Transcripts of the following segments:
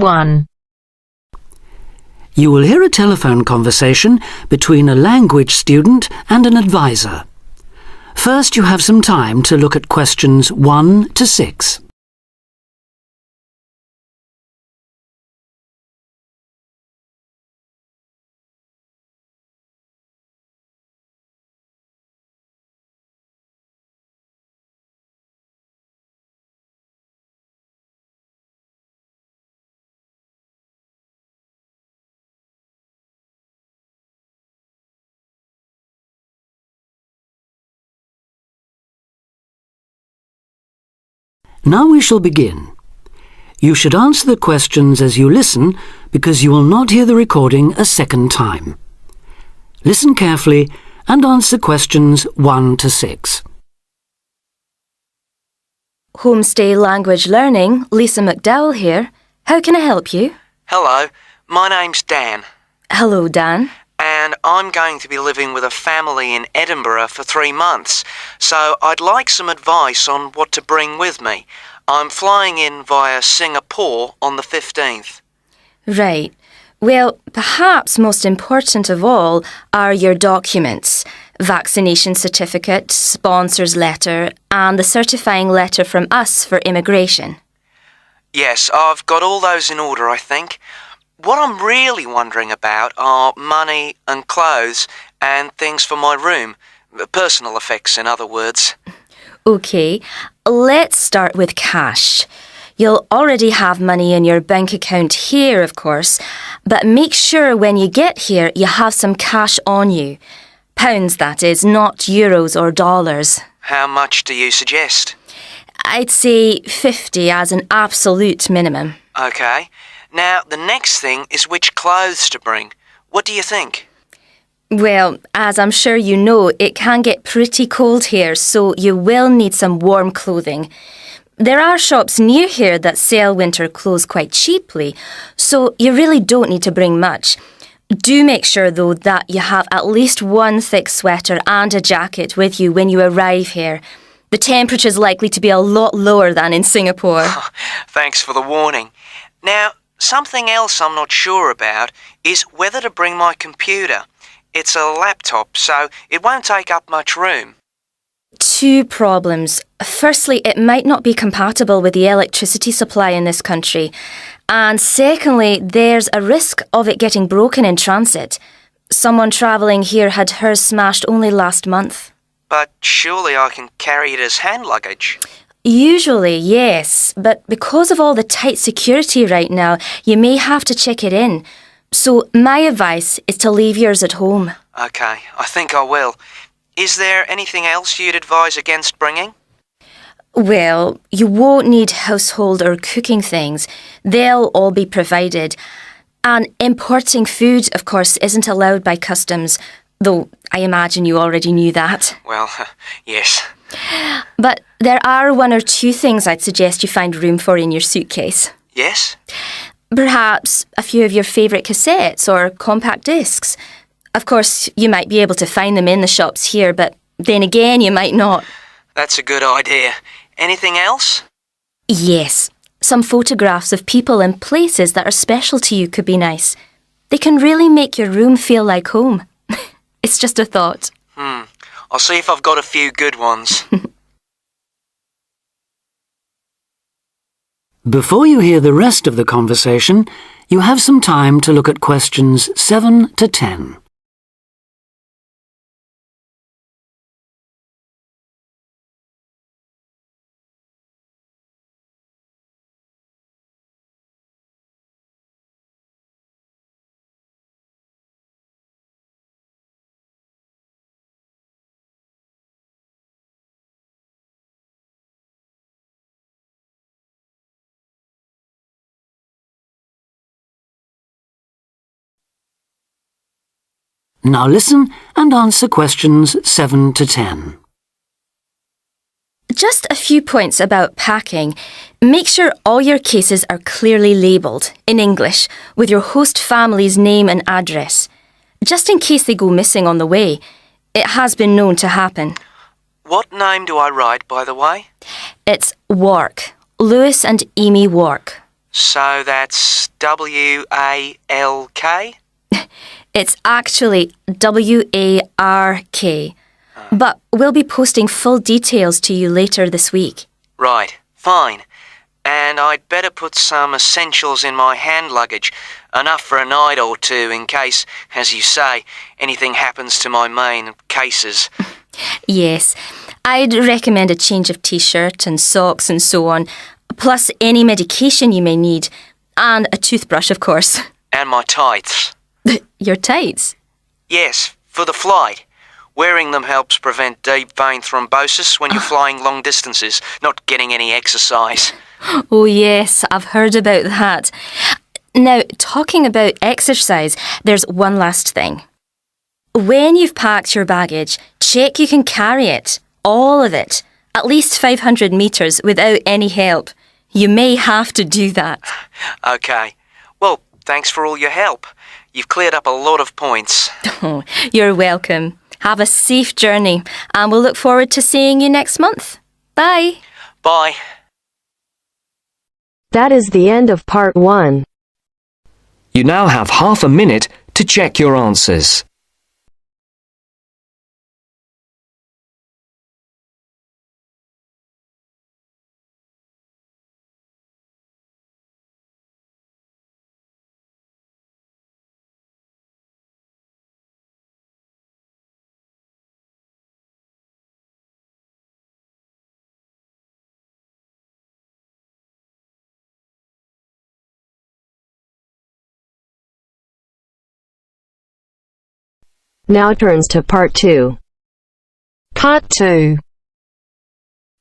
1. You will hear a telephone conversation between a language student and an advisor. First, you have some time to look at questions 1 to 6. Now we shall begin. You should answer the questions as you listen because you will not hear the recording a second time. Listen carefully and answer questions 1 to 6. Homestay Language Learning, Lisa McDowell here. How can I help you? Hello, my name's Dan. Hello, Dan. And I'm going to be living with a family in Edinburgh for 3 months, so I'd like some advice on what to bring with me. I'm flying in via Singapore on the 15th. Right. Well, perhaps most important of all are your documents. Vaccination certificate, sponsor's letter, and the certifying letter from us for immigration. Yes, I've got all those in order, I think. What I'm really wondering about are money and clothes and things for my room. Personal effects, in other words. OK, let's start with cash. You'll already have money in your bank account here, of course, but make sure when you get here you have some cash on you. Pounds, that is, not euros or dollars. How much do you suggest? I'd say 50 as an absolute minimum. OK. Now, the next thing is which clothes to bring. What do you think? Well, as I'm sure you know, it can get pretty cold here, so you will need some warm clothing. There are shops near here that sell winter clothes quite cheaply, so you really don't need to bring much. Do make sure, though, that you have at least one thick sweater and a jacket with you when you arrive here. The temperature's likely to be a lot lower than in Singapore. Thanks for the warning. Now, something else I'm not sure about is whether to bring my computer. It's a laptop, so it won't take up much room. 2 problems. Firstly, it might not be compatible with the electricity supply in this country. And secondly, there's a risk of it getting broken in transit. Someone travelling here had hers smashed only last month. But surely I can carry it as hand luggage. Usually, yes, but because of all the tight security right now, you may have to check it in. So my advice is to leave yours at home. OK, I think I will. Is there anything else you'd advise against bringing? Well, you won't need household or cooking things. They'll all be provided. And importing food, of course, isn't allowed by customs, though I imagine you already knew that. Well, yes. But there are 1 or 2 things I'd suggest you find room for in your suitcase. Yes? Perhaps a few of your favourite cassettes or compact discs. Of course, you might be able to find them in the shops here, but then again, you might not. That's a good idea. Anything else? Yes. Some photographs of people and places that are special to you could be nice. They can really make your room feel like home. It's just a thought. I'll see if I've got a few good ones. Before you hear the rest of the conversation, you have some time to look at questions 7 to 10. Now listen and answer questions 7 to 10. Just a few points about packing. Make sure all your cases are clearly labelled, in English, with your host family's name and address. Just in case they go missing on the way. It has been known to happen. What name do I write, by the way? It's Wark. Lewis and Amy Wark. So that's W-A-L-K? It's actually W-A-R-K. But we'll be posting full details to you later this week. Right, fine. And I'd better put some essentials in my hand luggage, enough for a night or two in case, as you say, anything happens to my main cases. Yes, I'd recommend a change of t-shirt and socks and so on, plus any medication you may need, and a toothbrush, of course. And my tights. Your tights? Yes, for the flight. Wearing them helps prevent deep vein thrombosis when you're flying long distances, not getting any exercise. Oh yes, I've heard about that. Now, talking about exercise, there's one last thing. When you've packed your baggage, check you can carry it, all of it, at least 500 metres without any help. You may have to do that. Okay. Well, thanks for all your help. You've cleared up a lot of points. Oh, you're welcome. Have a safe journey, and we'll look forward to seeing you next month. Bye. Bye. That is the end of part 1. You now have half a minute to check your answers. Now turns to part 2. Part 2.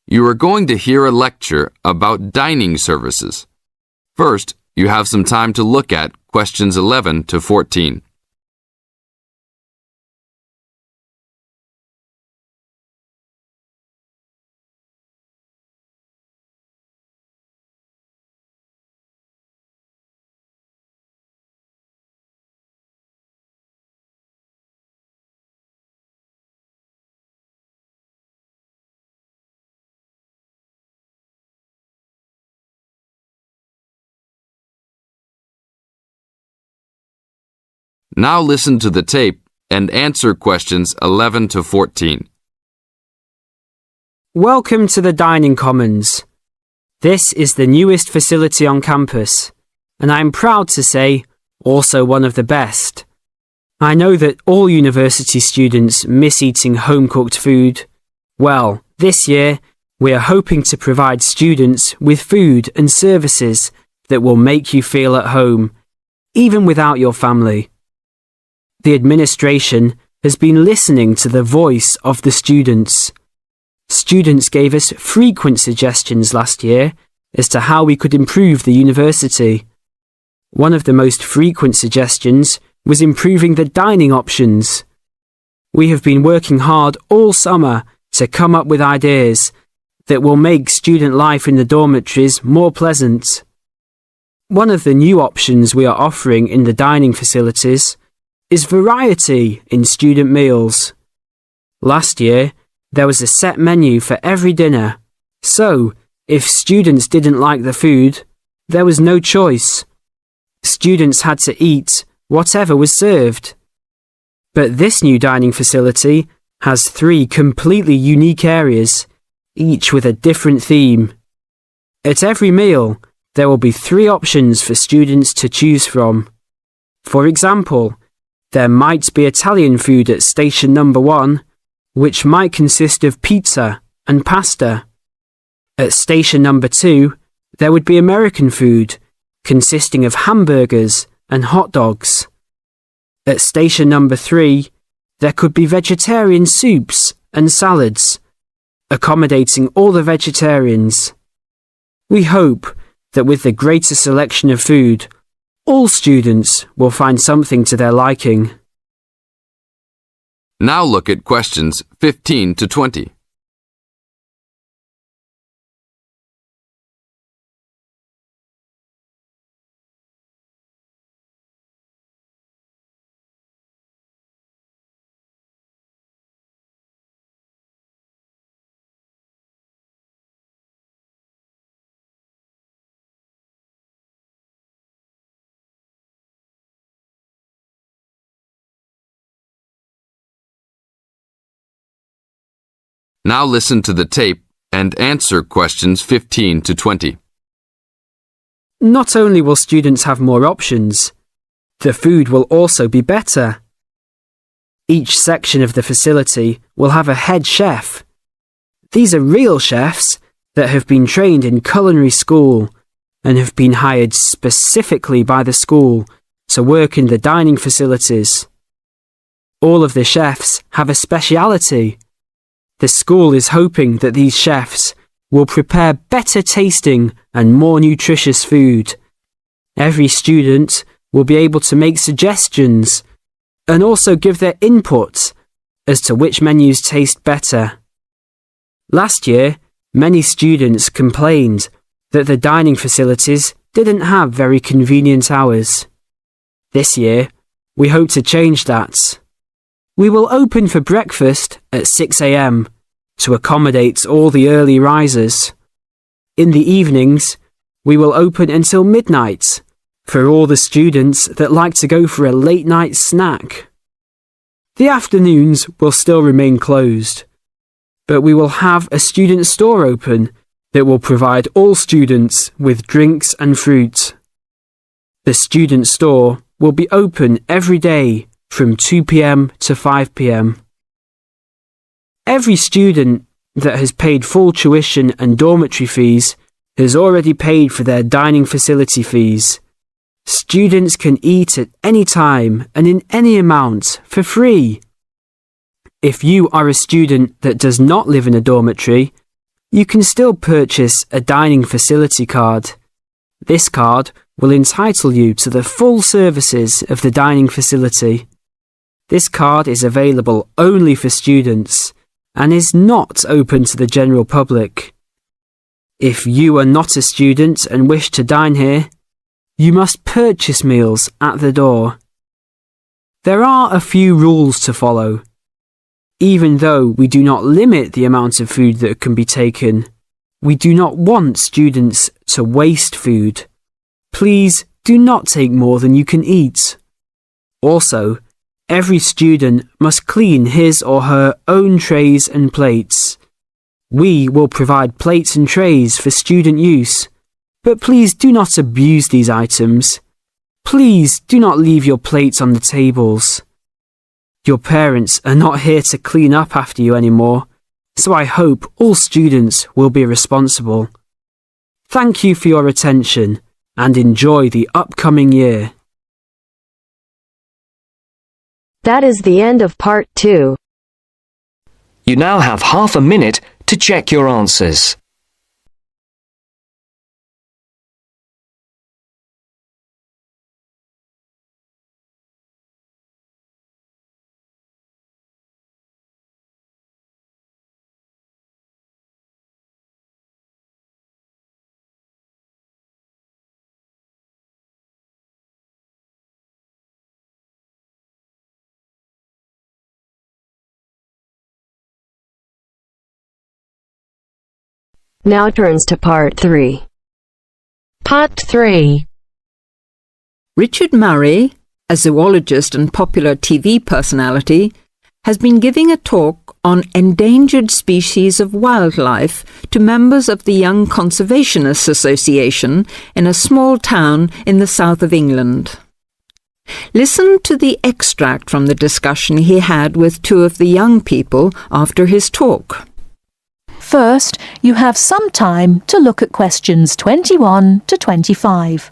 You are going to hear a lecture about dining services. First, you have some time to look at questions 11 to 14. Now listen to the tape and answer questions 11 to 14. Welcome to the Dining Commons. This is the newest facility on campus, and I'm proud to say, also one of the best. I know that all university students miss eating home-cooked food. Well, this year, we are hoping to provide students with food and services that will make you feel at home, even without your family. The administration has been listening to the voice of the students. Students gave us frequent suggestions last year as to how we could improve the university. One of the most frequent suggestions was improving the dining options. We have been working hard all summer to come up with ideas that will make student life in the dormitories more pleasant. One of the new options we are offering in the dining facilities is variety in student meals. Last year, there was a set menu for every dinner, so if students didn't like the food, there was no choice. Students had to eat whatever was served. But this new dining facility has 3 completely unique areas, each with a different theme. At every meal, there will be 3 options for students to choose from. For example, there might be Italian food at station number 1, which might consist of pizza and pasta. At station number 2, there would be American food, consisting of hamburgers and hot dogs. At station number 3, there could be vegetarian soups and salads, accommodating all the vegetarians. We hope that with the greater selection of food, all students will find something to their liking. Now look at questions 15 to 20. Now listen to the tape and answer questions 15 to 20. Not only will students have more options, the food will also be better. Each section of the facility will have a head chef. These are real chefs that have been trained in culinary school and have been hired specifically by the school to work in the dining facilities. All of the chefs have a speciality. The school is hoping that these chefs will prepare better tasting and more nutritious food. Every student will be able to make suggestions and also give their input as to which menus taste better. Last year, many students complained that the dining facilities didn't have very convenient hours. This year, we hope to change that. We will open for breakfast at 6 a.m. to accommodate all the early risers. In the evenings, we will open until midnight for all the students that like to go for a late night snack. The afternoons will still remain closed, but we will have a student store open that will provide all students with drinks and fruit. The student store will be open every day from 2 p.m. to 5 p.m. Every student that has paid full tuition and dormitory fees has already paid for their dining facility fees. Students can eat at any time and in any amount for free. If you are a student that does not live in a dormitory, you can still purchase a dining facility card. This card will entitle you to the full services of the dining facility. This card is available only for students and is not open to the general public. If you are not a student and wish to dine here, you must purchase meals at the door. There are a few rules to follow. Even though we do not limit the amount of food that can be taken, we do not want students to waste food. Please do not take more than you can eat. Also, every student must clean his or her own trays and plates. We will provide plates and trays for student use, but please do not abuse these items. Please do not leave your plates on the tables. Your parents are not here to clean up after you anymore, so I hope all students will be responsible. Thank you for your attention and enjoy the upcoming year. That is the end of part 2. You now have half a minute to check your answers. Now turns to part 3. Part 3. Richard Murray, a zoologist and popular TV personality, has been giving a talk on endangered species of wildlife to members of the Young Conservationists Association in a small town in the south of England. Listen to the extract from the discussion he had with two of the young people after his talk. First, you have some time to look at questions 21 to 25.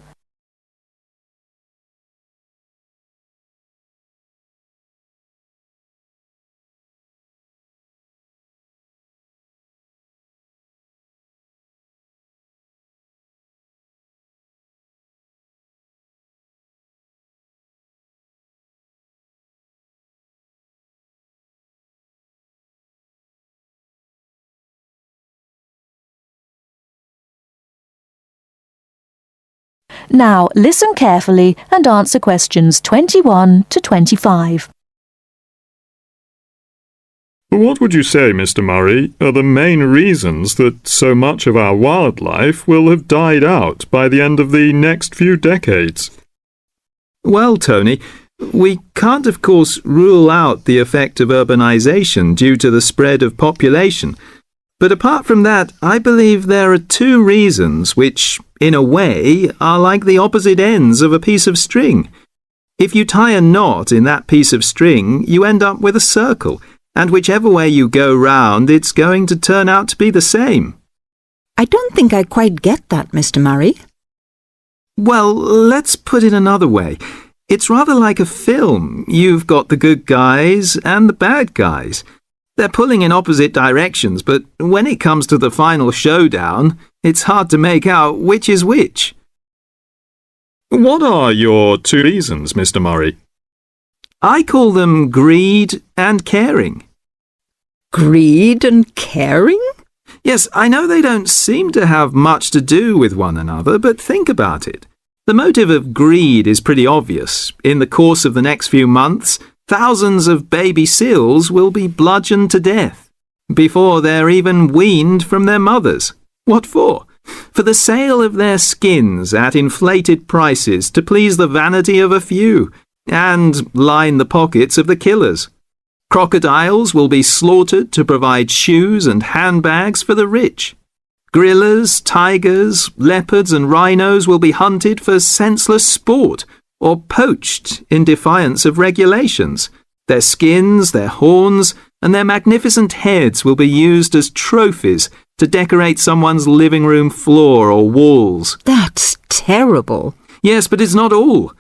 Now, listen carefully and answer questions 21 to 25. What would you say, Mr. Murray, are the main reasons that so much of our wildlife will have died out by the end of the next few decades? Well, Tony, We can't, of course, rule out the effect of urbanization due to the spread of population. But apart from that, I believe there are two reasons which, in a way, are like the opposite ends of a piece of string. If you tie a knot in that piece of string, you end up with a circle, and whichever way you go round, it's going to turn out to be the same. I don't think I quite get that, Mr. Murray. Well, let's put it another way. It's rather like a film. You've got the good guys and the bad guys. They're pulling in opposite directions, but when it comes to the final showdown, it's hard to make out which is which. What are your two reasons, Mr. Murray? I call them greed and caring. Greed and caring? Yes, I know they don't seem to have much to do with one another, but think about it. The motive of greed is pretty obvious. In the course of the next few months, thousands of baby seals will be bludgeoned to death before they're even weaned from their mothers. What for? For the sale of their skins at inflated prices to please the vanity of a few and line the pockets of the killers. Crocodiles will be slaughtered to provide shoes and handbags for the rich. Gorillas, tigers, leopards and rhinos will be hunted for senseless sport or poached in defiance of regulations. Their skins, their horns, and their magnificent heads will be used as trophies to decorate someone's living room floor or walls. That's terrible. Yes, but it's not all.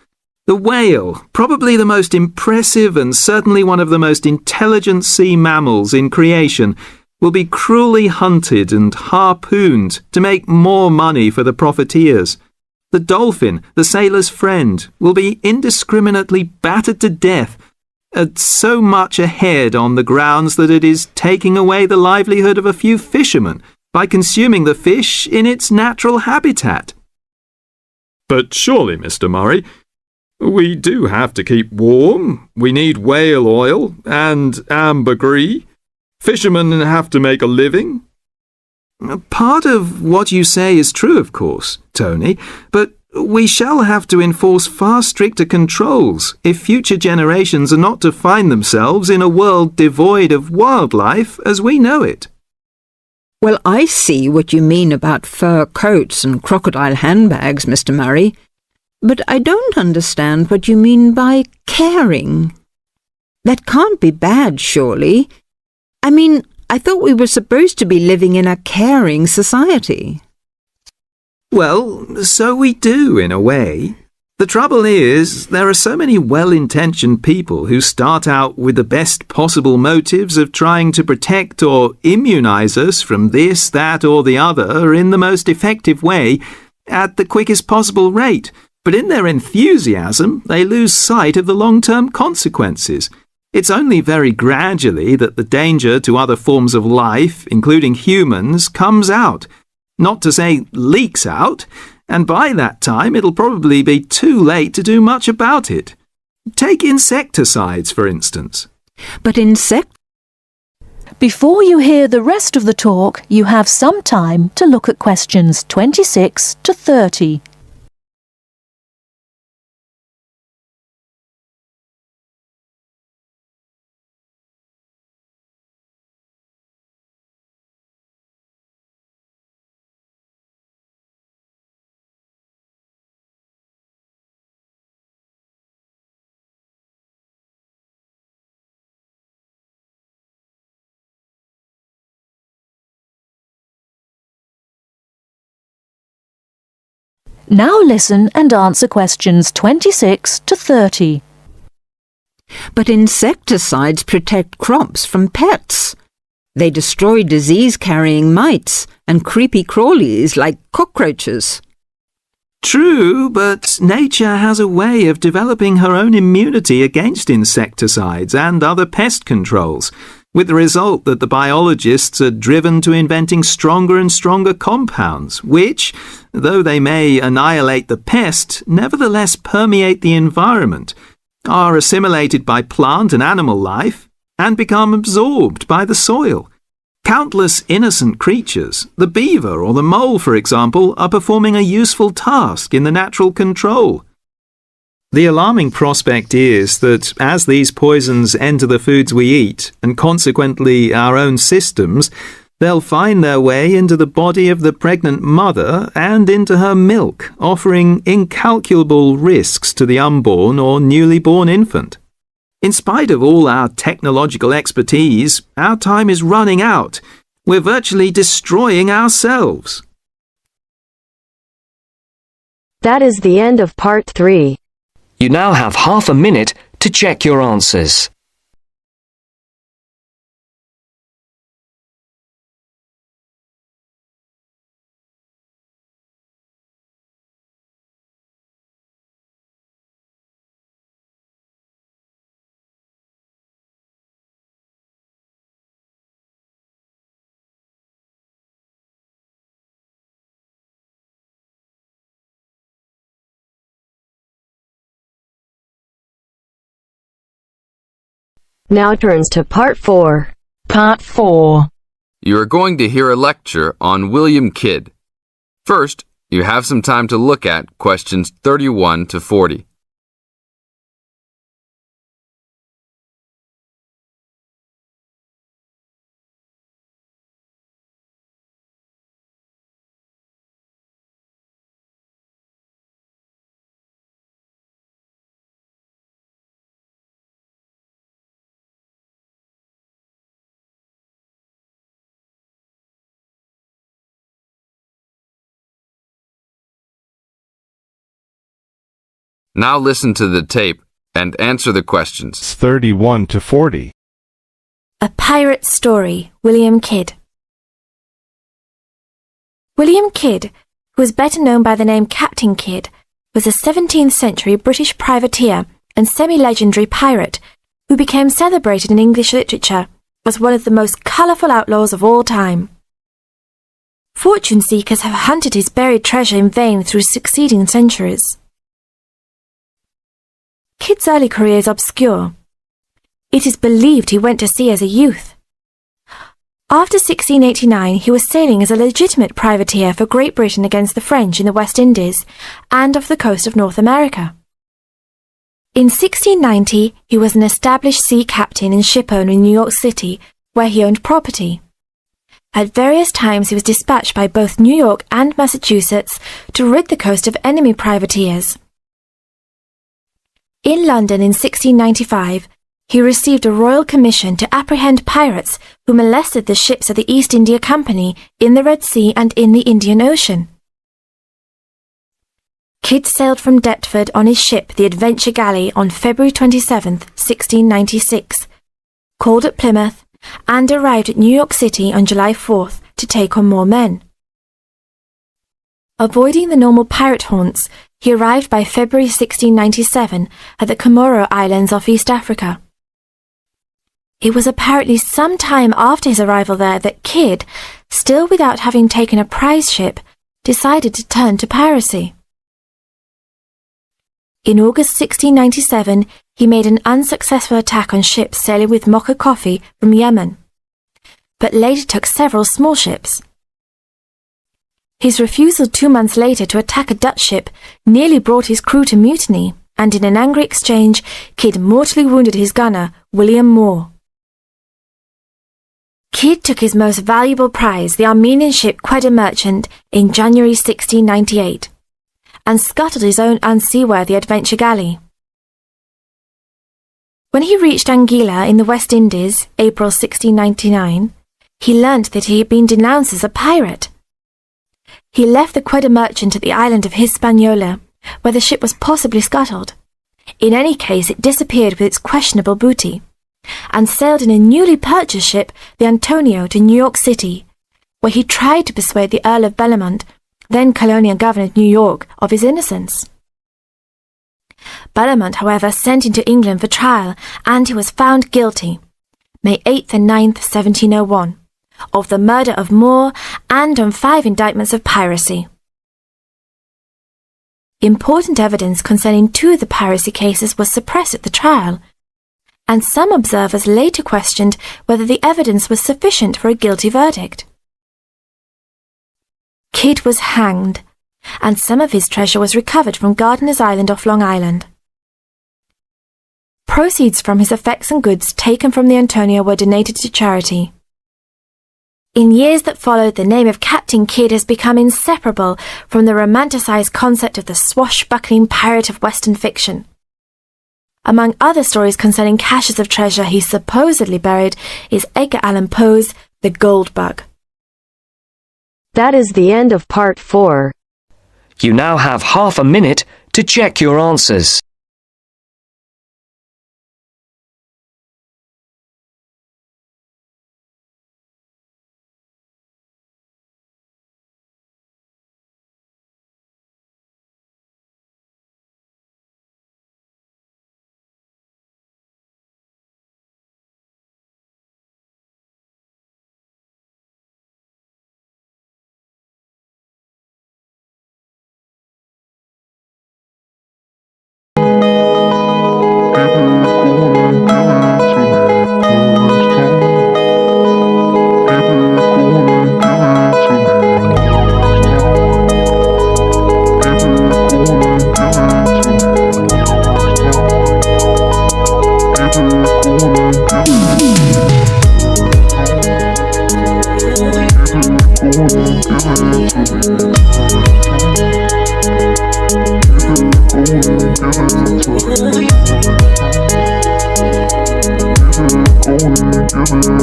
The whale, probably the most impressive and certainly one of the most intelligent sea mammals in creation, will be cruelly hunted and harpooned to make more money for the profiteers. The dolphin, the sailor's friend, will be indiscriminately battered to death at so much a head on the grounds that it is taking away the livelihood of a few fishermen by consuming the fish in its natural habitat. But surely, Mr. Murray, we do have to keep warm. We need whale oil and ambergris. Fishermen have to make a living. Part of what you say is true, of course, Tony, but we shall have to enforce far stricter controls if future generations are not to find themselves in a world devoid of wildlife as we know it. Well, I see what you mean about fur coats and crocodile handbags, Mr. Murray, but I don't understand what you mean by caring. That can't be bad, surely. I mean, I thought we were supposed to be living in a caring society. Well, so we do, in a way. The trouble is, there are so many well-intentioned people who start out with the best possible motives of trying to protect or immunize us from this, that, or the other in the most effective way at the quickest possible rate. But in their enthusiasm, they lose sight of the long-term consequences. It's only very gradually that the danger to other forms of life, including humans, comes out. Not to say leaks out, and by that time it'll probably be too late to do much about it. Take insecticides, for instance. But Before you hear the rest of the talk, you have some time to look at questions 26 to 30. Now listen and answer questions 26 to 30. But insecticides protect crops from pests. They destroy disease-carrying mites and creepy crawlies like cockroaches. True, but nature has a way of developing her own immunity against insecticides and other pest controls, with the result that the biologists are driven to inventing stronger and stronger compounds, which, though they may annihilate the pest, nevertheless permeate the environment, are assimilated by plant and animal life, and become absorbed by the soil. Countless innocent creatures, the beaver or the mole, for example, are performing a useful task in the natural control. The alarming prospect is that as these poisons enter the foods we eat, and consequently our own systems, they'll find their way into the body of the pregnant mother and into her milk, offering incalculable risks to the unborn or newly born infant. In spite of all our technological expertise, our time is running out. We're virtually destroying ourselves. That is the end of part 3. You now have half a minute to check your answers. Now turns to part 4. Part 4. You are going to hear a lecture on William Kidd. First, you have some time to look at questions 31 to 40. Now listen to the tape and answer the questions. 31 to 40. A Pirate Story, William Kidd. William Kidd, who was better known by the name Captain Kidd, was a 17th century British privateer and semi-legendary pirate who became celebrated in English literature as one of the most colourful outlaws of all time. Fortune seekers have hunted his buried treasure in vain through succeeding centuries. Kidd's early career is obscure. It is believed he went to sea as a youth. After 1689, he was sailing as a legitimate privateer for Great Britain against the French in the West Indies and off the coast of North America. In 1690, he was an established sea captain and shipowner in New York City, where he owned property. At various times, he was dispatched by both New York and Massachusetts to rid the coast of enemy privateers. In London in 1695, he received a royal commission to apprehend pirates who molested the ships of the East India Company in the Red Sea and in the Indian Ocean. Kidd sailed from Deptford on his ship, the Adventure Galley, on February 27, 1696, called at Plymouth, and arrived at New York City on July 4th to take on more men. Avoiding the normal pirate haunts, he arrived by February 1697 at the Comoro Islands off East Africa. It was apparently some time after his arrival there that Kidd, still without having taken a prize ship, decided to turn to piracy. In August 1697, he made an unsuccessful attack on ships sailing with mocha coffee from Yemen, but later took several small ships. His refusal 2 months later to attack a Dutch ship nearly brought his crew to mutiny, and in an angry exchange, Kidd mortally wounded his gunner, William Moore. Kidd took his most valuable prize, the Armenian ship Quedda Merchant, in January 1698, and scuttled his own unseaworthy Adventure Galley. When he reached Anguilla in the West Indies, April 1699, he learnt that he had been denounced as a pirate. He left the Quedda Merchant at the island of Hispaniola, where the ship was possibly scuttled. In any case, it disappeared with its questionable booty, and sailed in a newly purchased ship, the Antonio, to New York City, where he tried to persuade the Earl of Bellomont, then colonial governor of New York, of his innocence. Bellomont, however, sent him to England for trial, and he was found guilty, May 8th and 9th, 1701. Of the murder of Moore and on 5 indictments of piracy. Important evidence concerning 2 of the piracy cases was suppressed at the trial, and some observers later questioned whether the evidence was sufficient for a guilty verdict. Kidd was hanged, and some of his treasure was recovered from Gardiner's Island off Long Island. proceeds from his effects and goods taken from the Antonia were donated to charity. In years that followed, the name of Captain Kidd has become inseparable from the romanticized concept of the swashbuckling pirate of Western fiction. Among other stories concerning caches of treasure he supposedly buried is Edgar Allan Poe's The Gold Bug. That is the end of part 4. You now have half a minute to check your answers.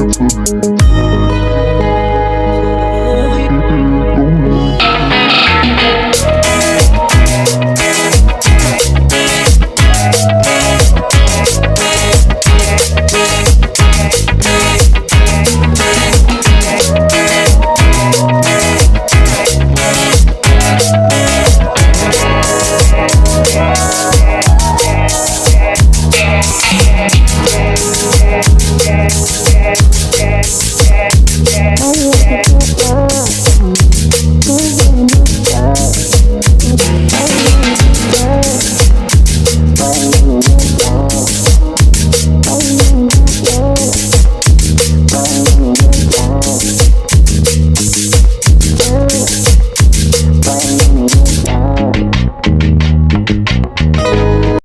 Give it to me.